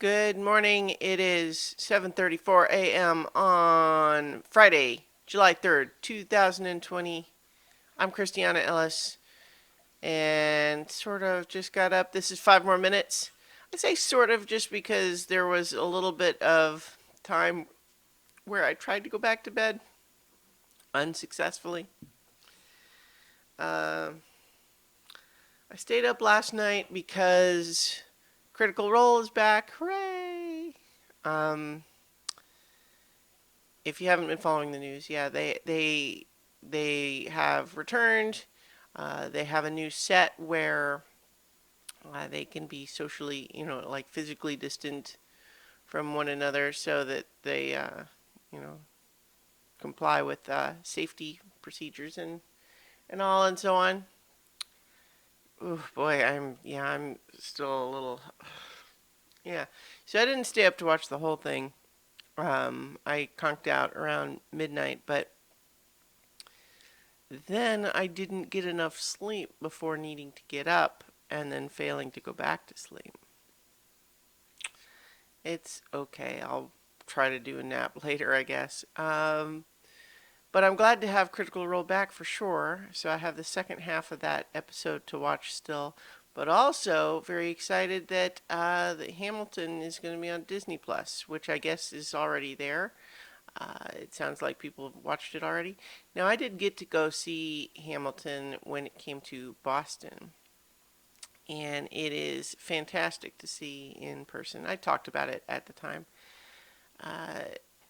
Good morning. It is 7:34 a.m. on Friday, July 3rd, 2020. I'm Christiana Ellis and sort of just got up. This is 5 more minutes. I say sort of just because there was a little bit of time where I tried to go back to bed unsuccessfully. Uh, I stayed up last night because Critical Role is back. Hooray! Um, if you haven't been following the news, yeah, they have returned. They have a new set where they can be socially, like physically distant from one another, so that they, you know, comply with safety procedures and all and so on. Oh boy, I'm still a little, yeah. So I didn't stay up to watch the whole thing. I conked out around midnight, but then I didn't get enough sleep before needing to get up and then failing to go back to sleep. It's okay. I'll try to do a nap later, I guess. But I'm glad to have Critical Role back for sure. So I have the second half of that episode to watch still. But also very excited that the Hamilton is going to be on Disney Plus, which I guess is already there. It sounds like people have watched it already. Now, I did get to go see Hamilton when it came to Boston, and it is fantastic to see in person. I talked about it at the time, uh,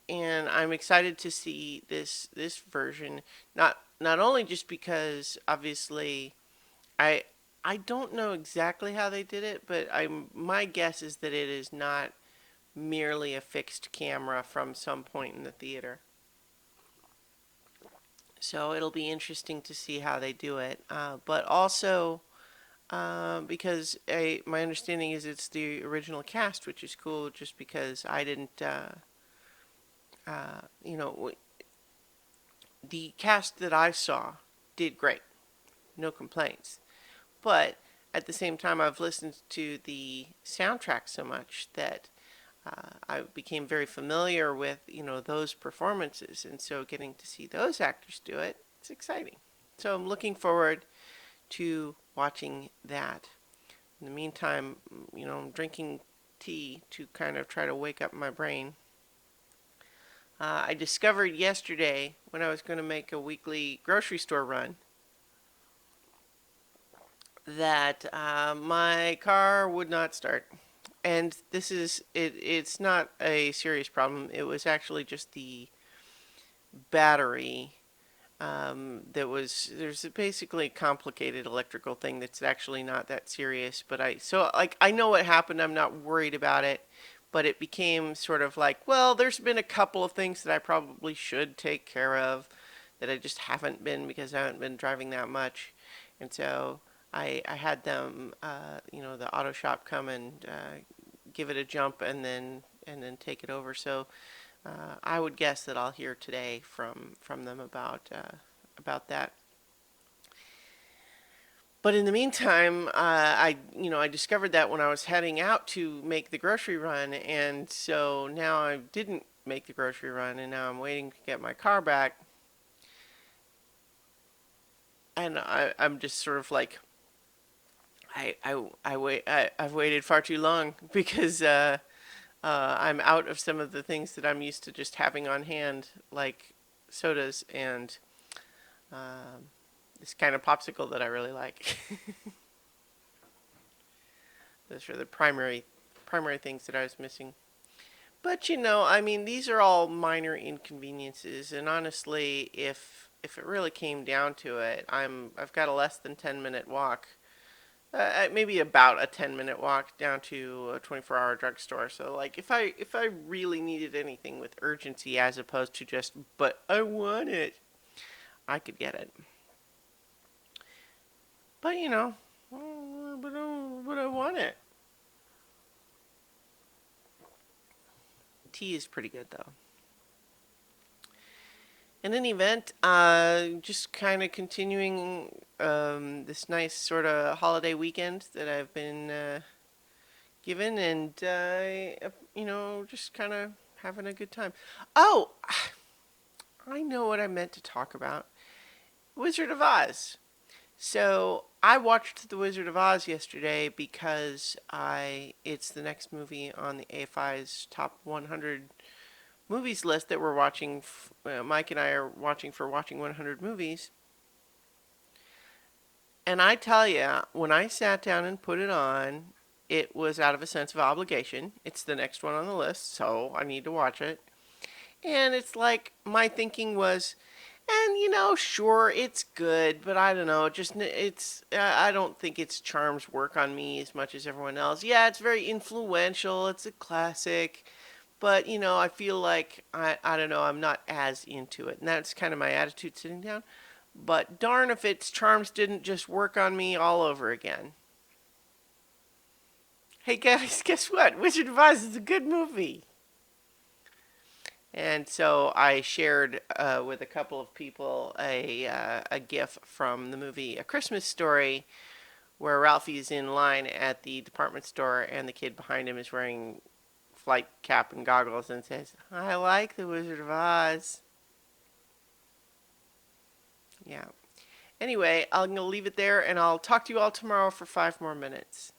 and I'm excited to see this version. Not only just because obviously I I don't know exactly how they did it, but my guess is that it is not merely a fixed camera from some point in the theater. So it'll be interesting to see how they do it. But also, because my understanding is it's the original cast, which is cool just because I didn't, you know, the cast that I saw did great. No complaints. But at the same time, I've listened to the soundtrack so much that I became very familiar with, those performances. And so getting to see those actors do it, it's exciting. So I'm looking forward to watching that. In the meantime, I'm drinking tea to kind of try to wake up my brain. I discovered yesterday when I was going to make a weekly grocery store run that my car would not start. And this is it. It's not a serious problem. It was actually just the battery. There's basically a complicated electrical thing that's actually not that serious. But I know what happened. I'm not worried about it. But it became sort of like, well, there's been a couple of things that I probably should take care of that I just haven't been because I haven't been driving that much. And so I had them, the auto shop come and give it a jump and then take it over. So I would guess that I'll hear today from them about that. But in the meantime, I discovered that when I was heading out to make the grocery run, and so now I didn't make the grocery run, and now I'm waiting to get my car back, and I'm just sort of like, I've waited far too long because I'm out of some of the things that I'm used to just having on hand, like sodas and this kind of popsicle that I really like. Those are the primary things that I was missing. But I mean, these are all minor inconveniences, and honestly, if it really came down to it, I've got a less than 10-minute walk, maybe about a 10-minute walk down to a 24-hour drugstore. So like, if I really needed anything with urgency, as opposed to just, but I want it, I could get it. But but I want it. Tea is pretty good though. In any event, just kind of continuing this nice sort of holiday weekend that I've been given, and just kind of having a good time. Oh, I know what I meant to talk about. Wizard of Oz. So I watched The Wizard of Oz yesterday because I it's the next movie on the AFI's top 100 movies list that we're watching. Mike and I are watching for watching 100 movies. And I tell you, when I sat down and put it on, it was out of a sense of obligation. It's the next one on the list, so I need to watch it. And it's like my thinking was, and sure, it's good, but I don't know. I don't think its charms work on me as much as everyone else. Yeah, it's very influential. It's a classic, but I feel like I don't know. I'm not as into it, and that's kind of my attitude sitting down. But darn if its charms didn't just work on me all over again. Hey guys, guess what? Wizard of Oz is a good movie. And so I shared with a couple of people a GIF from the movie A Christmas Story, where Ralphie's in line at the department store, and the kid behind him is wearing flight cap and goggles and says, "I like the Wizard of Oz." Yeah. Anyway, I'm gonna leave it there, and I'll talk to you all tomorrow for 5 more minutes.